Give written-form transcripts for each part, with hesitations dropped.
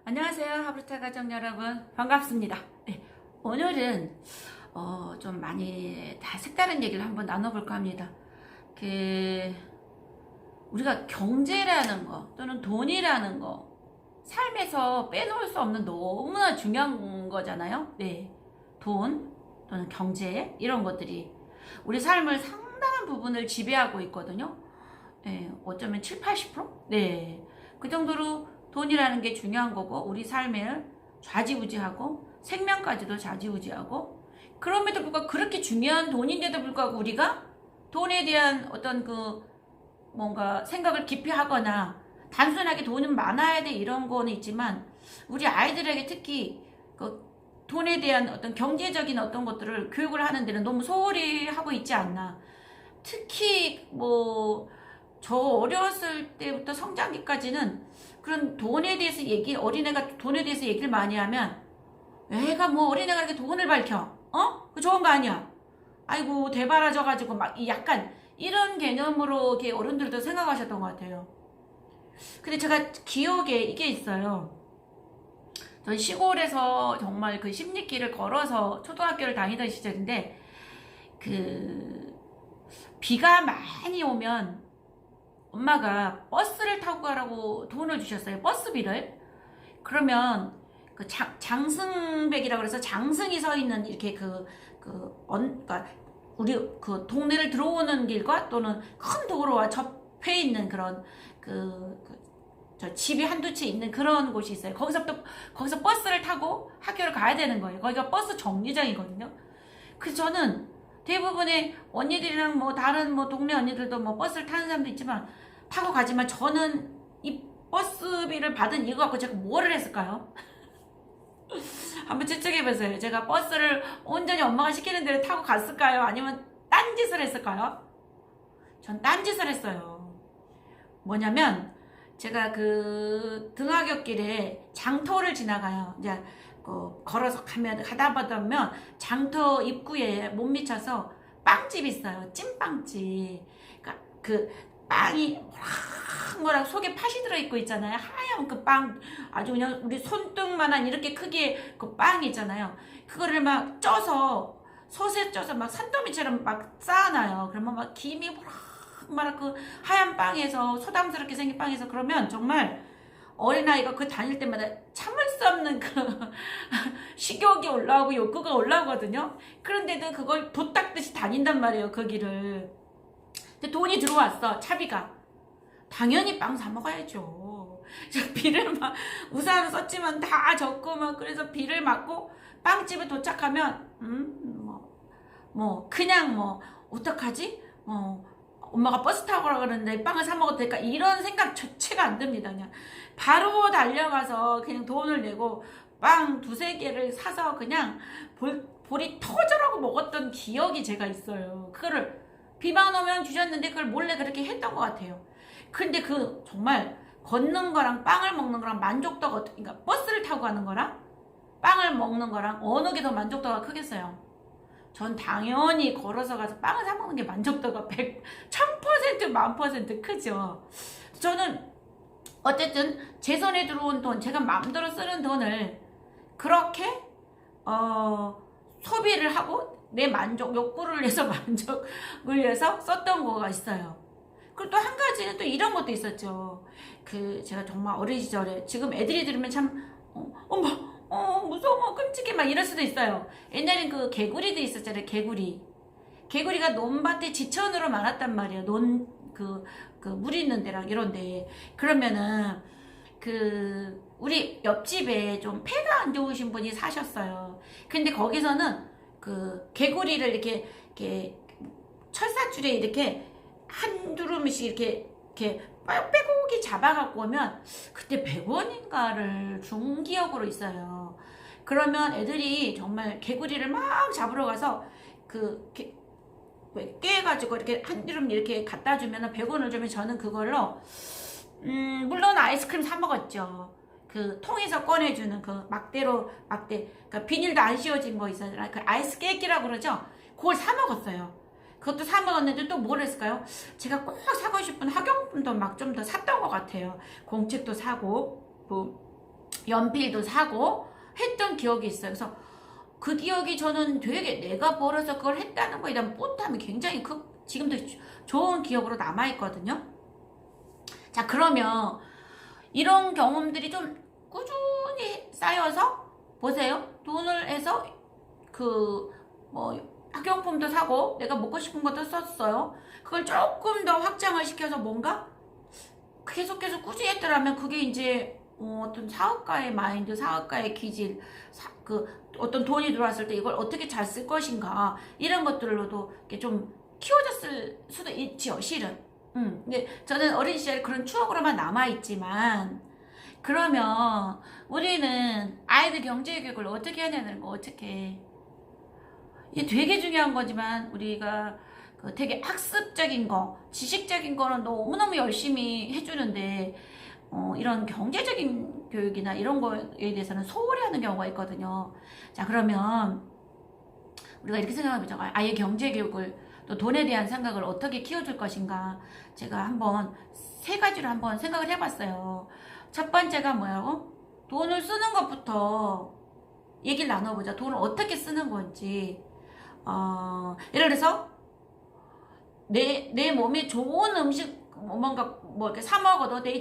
안녕하세요. 하브루타 가족 여러분. 반갑습니다. 네, 오늘은 좀 많이 다 색다른 얘기를 한번 나눠볼까 합니다. 우리가 경제라는 거 또는 돈이라는 거 삶에서 빼놓을 수 없는 너무나 중요한 거잖아요. 네, 돈 또는 경제 이런 것들이 우리 삶을 상당한 부분을 지배하고 있거든요. 네, 어쩌면 7, 80%? 네, 그 정도로 돈이라는 게 중요한 거고 우리 삶을 좌지우지하고 생명까지도 좌지우지하고, 그럼에도 불구하고 그렇게 중요한 돈인데도 불구하고 우리가 돈에 대한 어떤 뭔가 생각을 깊이 하거나 단순하게 돈은 많아야 돼 이런 거는 있지만, 우리 아이들에게 특히 그 돈에 대한 어떤 경제적인 어떤 것들을 교육을 하는 데는 너무 소홀히 하고 있지 않나. 특히 저 어렸을 때부터 성장기까지는 그런 돈에 대해서 어린애가 돈에 대해서 얘기를 많이 하면, 애가 어린애가 이렇게 돈을 밝혀? 그 좋은 거 아니야? 아이고, 대바라져가지고 약간 이런 개념으로 이렇게 어른들도 생각하셨던 것 같아요. 근데 제가 기억에 이게 있어요. 전 시골에서 정말 그 십리길을 걸어서 초등학교를 다니던 시절인데, 비가 많이 오면 엄마가 버스를 타고 가라고 돈을 주셨어요. 버스비를. 그러면 장승백이라고 그래서 장승이 서 있는 이렇게 그러니까 우리 그 동네를 들어오는 길과 또는 큰 도로와 접해 있는 그런 저 집이 한두 채 있는 그런 곳이 있어요. 거기서 버스를 타고 학교를 가야 되는 거예요. 거기가 버스 정류장이거든요. 그래서 저는 대부분의 언니들이랑 다른 동네 언니들도 버스를 타는 사람도 있지만 타고 가지만, 저는 이 버스비를 받은 이거 갖고 제가 뭐를 했을까요? 한번 추측해보세요. 제가 버스를 온전히 엄마가 시키는 대로 타고 갔을까요? 아니면 딴짓을 했을까요? 전 딴짓을 했어요. 뭐냐면 제가 등하굣길에 장터를 지나가요. 이제 걸어서 가다 보면 장터 입구에 못 미쳐서 빵집이 있어요. 찐빵집. 그러니까 빵이 모락모락 속에 팥이 들어있고 있잖아요. 하얀 그 빵, 아주 그냥 우리 손등만한 이렇게 크기의 그 빵 있잖아요. 그거를 막 쪄서 솥에 쪄서 막 산더미처럼 막 쌓아놔요. 그러면 막 김이 모락모락 그 하얀 빵에서, 소담스럽게 생긴 빵에서, 그러면 정말 어린아이가 다닐 때마다 참을 수 없는 식욕이 올라오고 욕구가 올라오거든요. 그런데도 그걸 돛 닦듯이 다닌단 말이에요, 그 길을. 근데 돈이 들어왔어, 차비가. 당연히 빵 사 먹어야죠. 비를 우산 썼지만 다 젖고 그래서 비를 맞고 빵집에 도착하면 그냥 어떡하지? 엄마가 버스 타고 가라 그러는데 빵을 사 먹어도 될까? 이런 생각 자체가 안 듭니다. 그냥 바로 달려가서 그냥 돈을 내고 빵 두세 개를 사서 그냥 볼이 터져라고 먹었던 기억이 제가 있어요. 그거를 비만 오면 주셨는데 그걸 몰래 그렇게 했던 것 같아요. 근데 정말 걷는 거랑 빵을 먹는 거랑 만족도가 그러니까 버스를 타고 가는 거랑 빵을 먹는 거랑 어느 게 더 만족도가 크겠어요? 전 당연히 걸어서 가서 빵을 사 먹는 게 만족도가 1000%, 10,000% 크죠. 저는 어쨌든 제 손에 들어온 돈, 제가 마음대로 쓰는 돈을 그렇게 소비를 하고 내 욕구를 위해서 만족을 위해서 썼던 거가 있어요. 그리고 또 한 가지는 또 이런 것도 있었죠. 제가 정말 어린 시절에, 지금 애들이 들으면 참 엄마 무서워 끔찍해 막 이럴 수도 있어요. 옛날엔 개구리도 있었잖아요. 개구리가 논밭에 지천으로 많았단 말이에요. 물 있는 데랑 이런데. 그러면은 우리 옆집에 좀 폐가 안 좋으신 분이 사셨어요. 근데 거기서는 개구리를 이렇게 철사줄에 이렇게 한 두루미씩 이렇게 빼곡히 잡아갖고 오면 그때 100원인가를 준 기억으로 있어요. 그러면 애들이 정말 개구리를 막 잡으러 가서 깨가지고 이렇게 한 두루미 이렇게 갖다 주면 100원을 주면, 저는 그걸로 물론 아이스크림 사 먹었죠. 통에서 꺼내주는 막대, 그러니까 비닐도 안 씌워진 거 있잖아요. 아이스 깨끼라고 그러죠. 그걸 사 먹었어요. 그것도 사 먹었는데 또 뭘 했을까요? 제가 꼭 사고 싶은 학용품도 좀 더 샀던 것 같아요. 공책도 사고, 연필도 사고 했던 기억이 있어요. 그래서 그 기억이 저는 되게 내가 벌어서 그걸 했다는 거에 대한 뿌듯함이 굉장히 지금도 좋은 기억으로 남아있거든요. 자, 그러면 이런 경험들이 좀 꾸준히 쌓여서 보세요. 돈을 해서 학용품도 사고 내가 먹고 싶은 것도 썼어요. 그걸 조금 더 확장을 시켜서 뭔가 계속 꾸준히 했더라면 그게 이제 어떤 사업가의 마인드, 사업가의 기질, 어떤 돈이 들어왔을 때 이걸 어떻게 잘 쓸 것인가 이런 것들로도 이렇게 좀 키워졌을 수도 있지요, 실은. 근데 저는 어린 시절 그런 추억으로만 남아있지만, 그러면 우리는 아이들 경제교육을 어떻게 해야 되는 거, 어떻게. 이게 되게 중요한 거지만, 우리가 되게 학습적인 거, 지식적인 거는 너무너무 열심히 해주는데, 이런 경제적인 교육이나 이런 거에 대해서는 소홀히 하는 경우가 있거든요. 자, 그러면 우리가 이렇게 생각해보자. 아이의 경제교육을 또 돈에 대한 생각을 어떻게 키워줄 것인가. 제가 한번 3가지로 한번 생각을 해봤어요. 첫 번째가 뭐라고? 돈을 쓰는 것부터 얘기를 나눠보자. 돈을 어떻게 쓰는 건지. 예를 들어서 내 몸에 좋은 음식 뭔가 이렇게 사 먹어도 내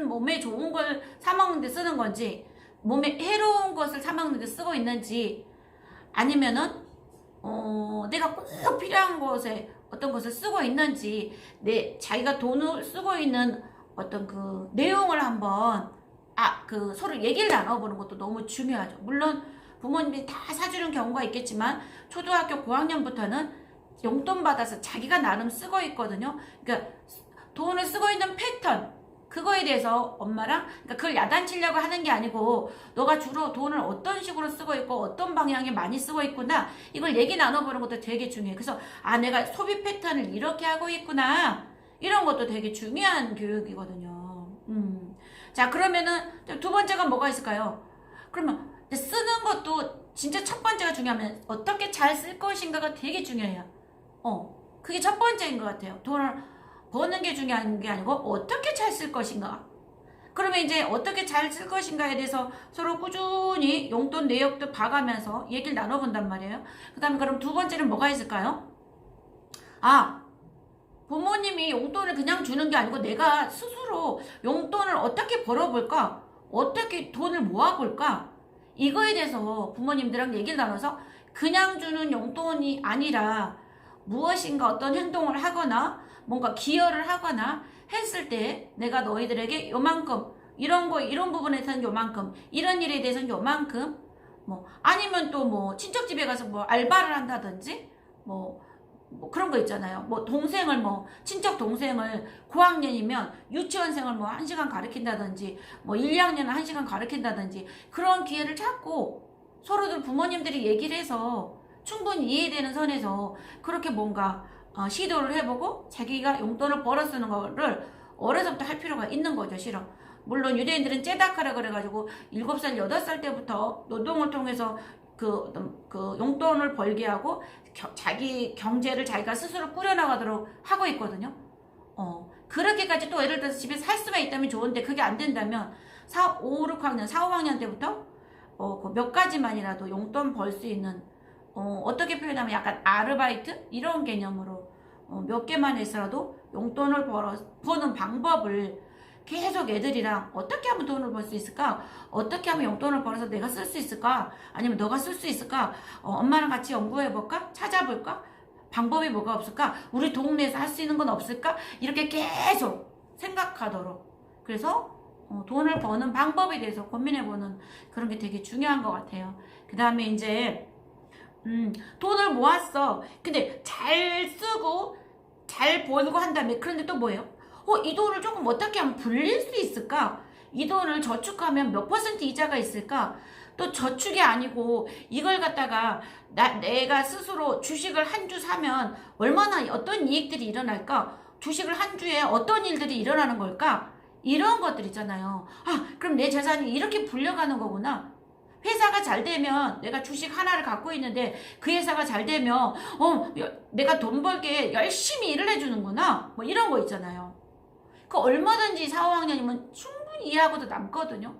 몸에 좋은 걸 사 먹는데 쓰는 건지, 몸에 해로운 것을 사 먹는데 쓰고 있는지, 아니면은 내가 꼭 필요한 것에 어떤 것을 쓰고 있는지, 자기가 돈을 쓰고 있는 어떤 그 내용을 한번 서로 얘기를 나눠보는 것도 너무 중요하죠. 물론 부모님이 다 사주는 경우가 있겠지만 초등학교 고학년부터는 용돈 받아서 자기가 나름 쓰고 있거든요. 그러니까 돈을 쓰고 있는 패턴, 그거에 대해서 엄마랑, 그러니까 그걸 야단치려고 하는 게 아니고, 너가 주로 돈을 어떤 식으로 쓰고 있고 어떤 방향에 많이 쓰고 있구나, 이걸 얘기 나눠보는 것도 되게 중요해요. 그래서 내가 소비 패턴을 이렇게 하고 있구나, 이런 것도 되게 중요한 교육이거든요. 자, 그러면은 두 번째가 뭐가 있을까요? 그러면 쓰는 것도 진짜 첫 번째가 중요하면 어떻게 잘 쓸 것인가가 되게 중요해요. 그게 첫 번째인 것 같아요. 돈을 버는 게 중요한 게 아니고 어떻게 잘 쓸 것인가. 그러면 이제 어떻게 잘 쓸 것인가에 대해서 서로 꾸준히 용돈 내역도 봐가면서 얘기를 나눠본단 말이에요. 그 다음에 그럼 두 번째는 뭐가 있을까요? 부모님이 용돈을 그냥 주는 게 아니고 내가 스스로 용돈을 어떻게 벌어볼까? 어떻게 돈을 모아볼까? 이거에 대해서 부모님들랑 얘기를 나눠서 그냥 주는 용돈이 아니라 무엇인가 어떤 행동을 하거나 뭔가 기여를 하거나 했을 때 내가 너희들에게 요만큼, 이런 부분에서는 요만큼, 이런 일에 대해서는 요만큼, 아니면 또 친척 집에 가서 알바를 한다든지, 그런 거 있잖아요. 친척 동생을 고학년이면 유치원생을 1시간 가르친다든지, 1, 2학년을 1시간 가르친다든지, 그런 기회를 찾고 서로들 부모님들이 얘기를 해서 충분히 이해되는 선에서 그렇게 뭔가 시도를 해보고 자기가 용돈을 벌어 쓰는 거를 어려서부터 할 필요가 있는 거죠, 실은. 물론 유대인들은 째다카라 그래가지고 7살, 8살 때부터 노동을 통해서 그 용돈을 벌게 하고 자기 경제를 자기가 스스로 꾸려나가도록 하고 있거든요. 그렇게까지 또 예를 들어서 집에 살 수만 있다면 좋은데 그게 안 된다면 4, 5, 6학년, 4, 5학년 때부터 몇 가지만이라도 용돈 벌 수 있는, 어떻게 표현하면 약간 아르바이트? 이런 개념으로 몇 개만 해서라도 용돈을 버는 방법을 계속 애들이랑 어떻게 하면 돈을 벌 수 있을까? 어떻게 하면 용돈을 벌어서 내가 쓸 수 있을까? 아니면 너가 쓸 수 있을까? 엄마랑 같이 연구해볼까? 찾아볼까? 방법이 뭐가 없을까? 우리 동네에서 할 수 있는 건 없을까? 이렇게 계속 생각하도록. 그래서 돈을 버는 방법에 대해서 고민해보는 그런 게 되게 중요한 것 같아요. 그 다음에 이제 돈을 모았어. 근데 잘 쓰고 잘 벌고 한 다음에, 그런데 또 뭐예요? 이 돈을 조금 어떻게 하면 불릴 수 있을까? 이 돈을 저축하면 몇 % 이자가 있을까? 또 저축이 아니고 이걸 갖다가 내가 스스로 주식을 한 주 사면 얼마나 어떤 이익들이 일어날까? 주식을 한 주에 어떤 일들이 일어나는 걸까? 이런 것들 있잖아요. 그럼 내 재산이 이렇게 불려가는 거구나. 회사가 잘 되면 내가 주식 하나를 갖고 있는데 그 회사가 잘 되면 내가 돈 벌게 열심히 일을 해주는구나. 이런 거 있잖아요. 그 얼마든지 4, 5학년이면 충분히 이해하고도 남거든요.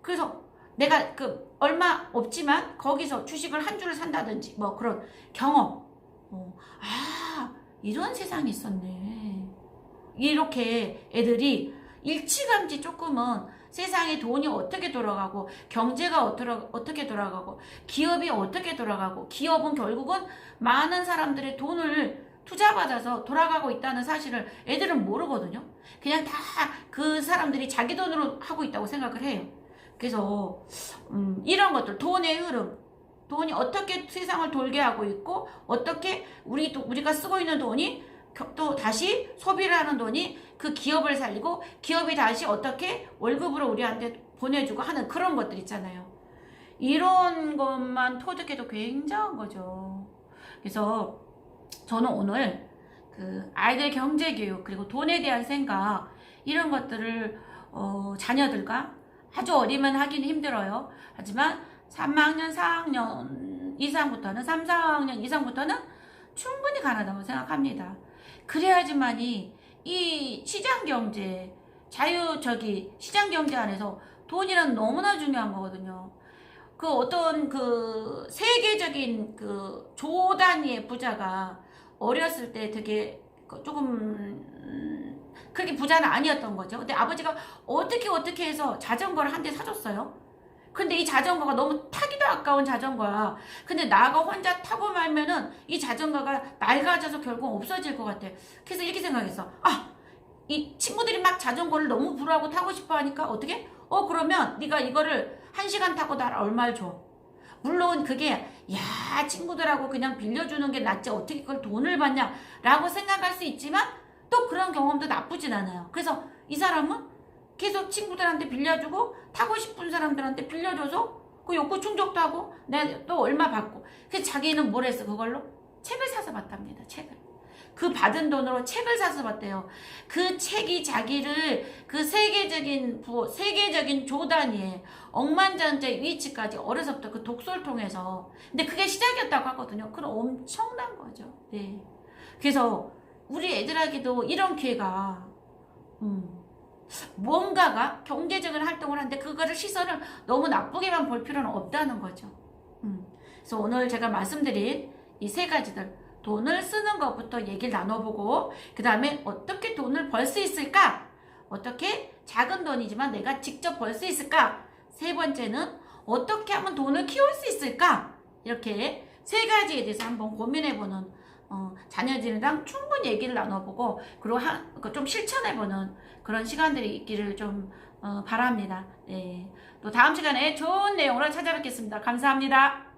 그래서 내가 얼마 없지만 거기서 주식을 한 주를 산다든지 뭐 그런 경험. 이런 세상이 있었네. 이렇게 애들이 일찌감치 조금은 세상에 돈이 어떻게 돌아가고 경제가 어떻게 돌아가고 기업이 어떻게 돌아가고 기업은 결국은 많은 사람들의 돈을 투자받아서 돌아가고 있다는 사실을 애들은 모르거든요. 그냥 다 그 사람들이 자기 돈으로 하고 있다고 생각을 해요. 그래서 이런 것들, 돈의 흐름, 돈이 어떻게 세상을 돌게 하고 있고 어떻게 우리가 쓰고 있는 돈이 또 다시 소비를 하는 돈이 그 기업을 살리고 기업이 다시 어떻게 월급으로 우리한테 보내주고 하는 그런 것들 있잖아요. 이런 것만 터득해도 굉장한 거죠. 그래서 저는 오늘 아이들 경제교육 그리고 돈에 대한 생각 이런 것들을 자녀들과 아주 어리면 하기는 힘들어요. 하지만 3학년, 4학년 이상부터는 3, 4학년 이상부터는 충분히 가능하다고 생각합니다. 그래야지만이 이 시장경제, 시장경제 안에서 돈이란 너무나 중요한 거거든요. 어떤 세계적인 조 단위의 부자가 어렸을 때 되게 조금 그렇게 부자는 아니었던 거죠. 근데 아버지가 어떻게 해서 자전거를 한 대 사줬어요. 근데 이 자전거가 너무 타기도 아까운 자전거야. 근데 나가 혼자 타고 말면은 이 자전거가 낡아져서 결국 없어질 것 같아. 그래서 이렇게 생각했어. 이 친구들이 막 자전거를 너무 부러워하고 타고 싶어 하니까 어떻게? 그러면 네가 이거를 1시간 타고 나 얼마를 줘. 물론 그게 친구들하고 그냥 빌려주는 게 낫지 어떻게 그걸 돈을 받냐 라고 생각할 수 있지만 또 그런 경험도 나쁘진 않아요. 그래서 이 사람은 계속 친구들한테 빌려주고 타고 싶은 사람들한테 빌려줘서 그 욕구 충족도 하고 내가 또 얼마 받고 그래서 자기는 뭘 했어? 그걸로 책을 사서 봤답니다. 책을. 그 받은 돈으로 책을 사서 봤대요. 그 책이 자기를 그 세계적인 조 단위의 억만장자의 위치까지 어려서부터 그 독서를 통해서 근데 그게 시작이었다고 하거든요. 그건 엄청난 거죠. 네. 그래서 우리 애들에게도 이런 기회가 뭔가가 경제적인 활동을 하는데 그거를 시선을 너무 나쁘게만 볼 필요는 없다는 거죠. 그래서 오늘 제가 말씀드린 이 세 가지들 돈을 쓰는 것부터 얘기를 나눠보고 그 다음에 어떻게 돈을 벌 수 있을까? 어떻게 작은 돈이지만 내가 직접 벌 수 있을까? 세 번째는 어떻게 하면 돈을 키울 수 있을까? 이렇게 세 가지에 대해서 한번 고민해보는 자녀들이랑 충분히 얘기를 나눠보고 그리고 좀 실천해보는 그런 시간들이 있기를 좀 바랍니다. 네. 또 다음 시간에 좋은 내용으로 찾아뵙겠습니다. 감사합니다.